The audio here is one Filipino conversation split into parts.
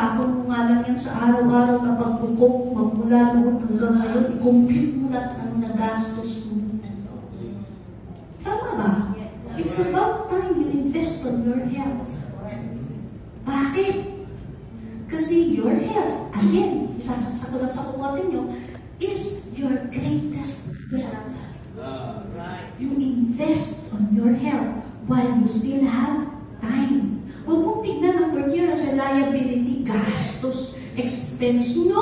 Itapon mo nga lang yan sa araw-araw na pagkukok, magmula noon hanggang ngayon, i-compute mo lahat ang nagastos mo. Tama ba? It's about time you invest on your health. Bakit? Kasi your health, again, isasaksak ko lang sa kukotin nyo, is your greatest wealth. You invest on your health while you still have time. Huwag mong tignan ang per year as a liability, gastos, expense. No!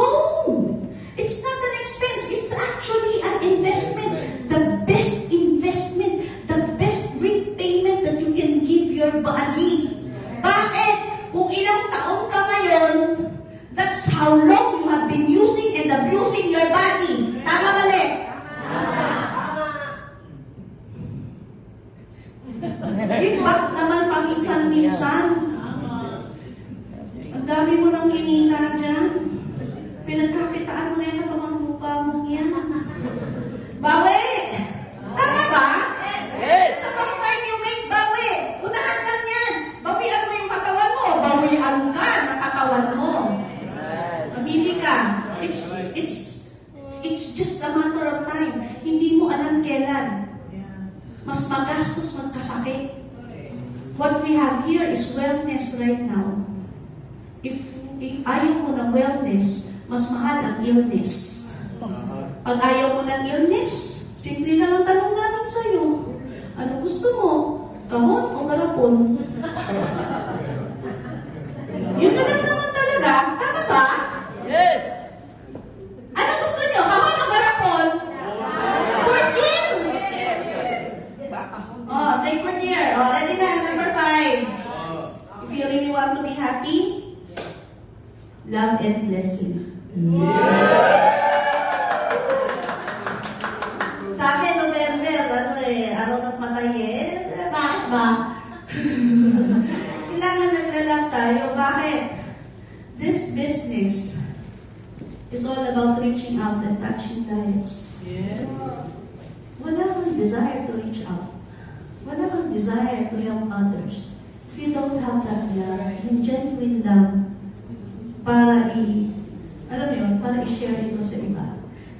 It's not an expense. It's actually an investment. The best investment, the best repayment that you can give your body. Bakit? Kung ilang taon ka ngayon, that's how long you have been using and abusing your body. Tama mali? Impact naman paminsan-minsan. Ang dami mo nang kinita dyan. Pinagkakitaan mo na yung katawan lupa mo yan. Bawi! Tama ba? Yes! Sa about time you make bawi. Unahan lang yan. Bawian mo yung katawan mo. Bawian ka ng katawan mo. Mamili ka. It's just a matter of time. Hindi mo alam kailan. Mas magastos magkasakit. What we have here is wellness right now. If ayaw mo ng wellness, mas mahal ang illness. Pag ayaw mo ng illness, simple lang ang tanong namin sa'yo. Ano gusto mo? Kahon o garapon? Yun na lang naman talaga. Tama ba? Yes! Ano gusto nyo? Kahon o garapon? Portier! Oh, take portier. Oh, ready na. Number 5. If you really want to be happy, love endlessly. Sa akin, November, araw ng patay bakit ba? Kailangan naglalang tayo. Bakit? This business is all about reaching out and touching lives. Wala kang desire to reach out. Wala kang desire to help others. If you don't have that love, yung genuine love, para para i-share ito sa iba.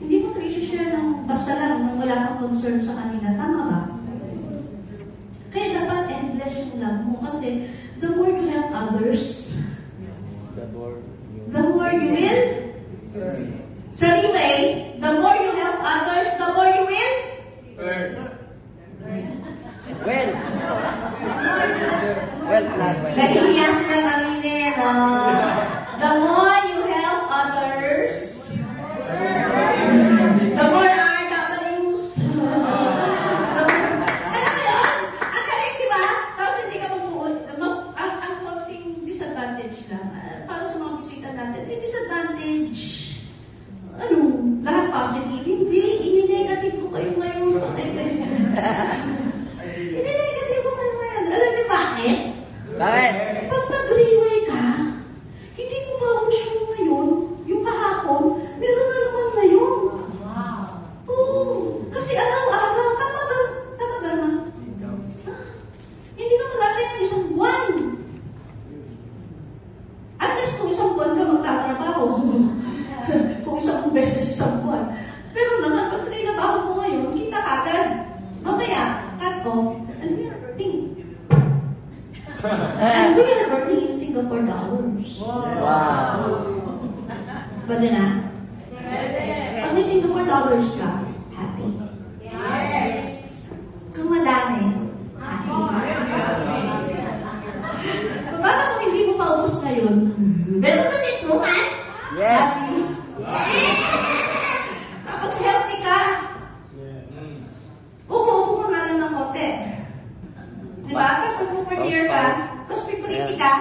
Hindi mo ito i-share ng basta lang nang wala kang concern sa kanila. Tama ba? Kaya dapat endless yung love mo kasi the more you help others, the more you will. So anyway, the more you help others, the more you will. Nahihiya sila aminin, the more you help others, the more RWs. Alam mo yun? Ang galing, di ba? Tapos hindi ka mabuod. Ang konting disadvantage lang. Para sa mga bisita natin, may disadvantage. Lahat positive. Hindi, ini-negative ko kayo ngayon. Ini-negative ko kayo ngayon. Alam niyo bakit? Bakit? Pag nag-relay ka, hindi mo maubos yung ngayon, yung kahapon, meron na naman ngayon. Oo, kasi araw-araw, tama ba? Tama ba naman? Hindi ka mag-atay ng isang buwan. Unless kung isang buwan ka magtatrabaho. Kung isang beses isang buwan. Pero naman, pag trinabaho mo ngayon, kita ka agad. Mamaya, cut off, and we are earning. And we are earning in Singapore dollars. Wow! Pwede na? Pag may Singapore dollars ka, happy. Kung madami, happy. Paano kung hindi mo paubos ngayon? Meron na din bukas? Yes! Happy. Tapos healthy ka. Upo ka nga lang ng konti. Diba? Tapos super-dear ka. Tapos pretty ka.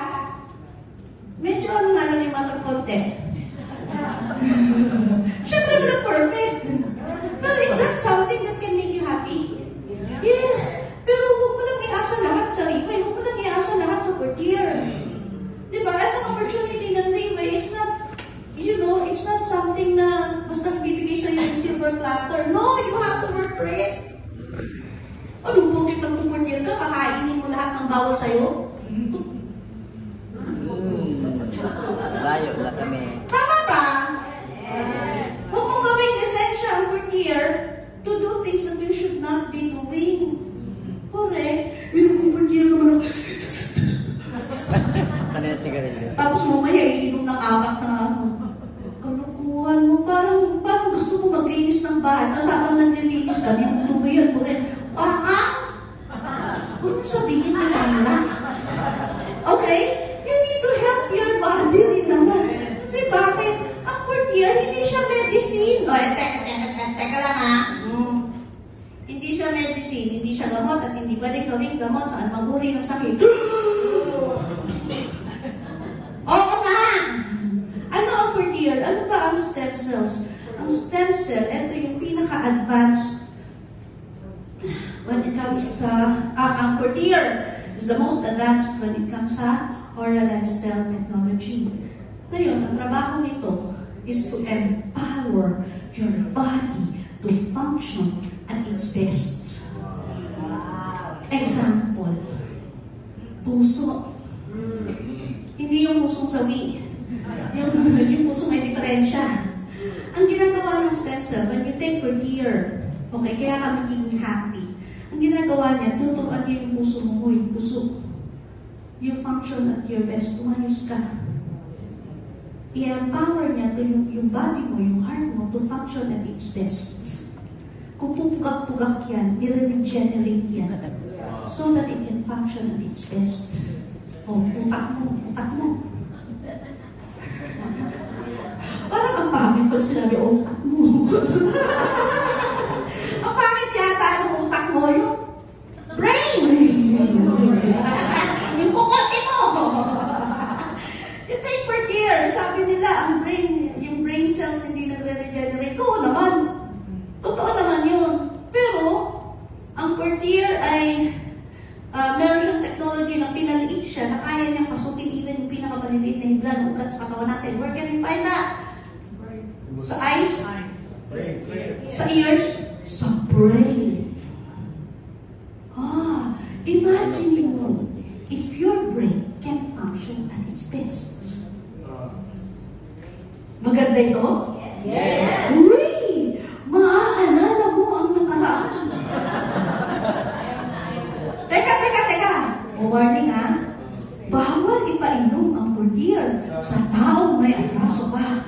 Medyo nga lang yung mata konti. Siyempre na perfect. But is that something that can make you happy? Yes. Pero huwag mo lang iasa lahat sa Ripay. Huwag mo lang iasa lahat sa portier. Diba? At ang opportunity ng Ripay is not, it's not something na basta bibigay sa'yo yung silver platter. No, you have to work for it. Anong bukit ng portier ka? Kakainin mo lahat ng bawal sa'yo? Malayo lang kami. Tama ba? Huwag mong gawing esensya ang Portier to do things that you should not be doing. Correct? Yung kung Portier naman ako. Ano yung sigarilyo? Tapos mamaya, iinom ng apat na ano. Kalukuhan mo, parang gusto mo maglinis ng bahay. Tapos habang naglilinis ka, dinudumihan mo rin. Huwag mo sabihin na camera. Okay? You need to help your body rin naman. Kasi bakit? Ang Portier, hindi siya medicine. O, teka lang ha. Hindi siya medicine, hindi siya gamot, at hindi pwedeng gawing gamot sa maguri ng sakit. Oo nga! Ano ang Portier? Ano ba ang stem cells? Ang stem cell, ito yung pinaka-advanced when it comes sa... ang Portier is the most advanced when it comes sa oral and cell technology. Ngayon, ang trabaho nito is to empower your body to function at its best. Example, puso. Hindi yung pusong sawi. Yung puso may diferensya. Ang ginagawa ng stem cell, when you take Portier, okay, kaya ka magiging happy. Ang ginagawa niya, tuturuan niya yung puso mo, yung puso. You function at your best, umayos ka. I-empower niya to yung body mo, yung heart mo, to function at its best. Kung pupugak-pugak yan, i-regenerate yan. So that it can function at its best. O, utak mo. Parang ang pangit pag sinabi, utak mo. Ang pangit yata ang utak mo, yung brain. Yung kukote mo. You take Portier, sabi nila, yung brain cells hindi nagre-regenerate. Oo naman. Totoo naman yun. Pero, ang Portier ay meron siyang technology na pinaliit siya na kaya niyang pasukin even yung pinakamaliliit na hibla ng ugat sa katawan natin. Where can we find that? Sa eyes? Sa ears? Sa brain. Imagine mo, if your brain can function at its best. Maganda ito? Yes! Uy! Maaalala mo ang nakaraan. Teka. Warning ha. Bawal ipainom ang Portier sa taong may atraso pa.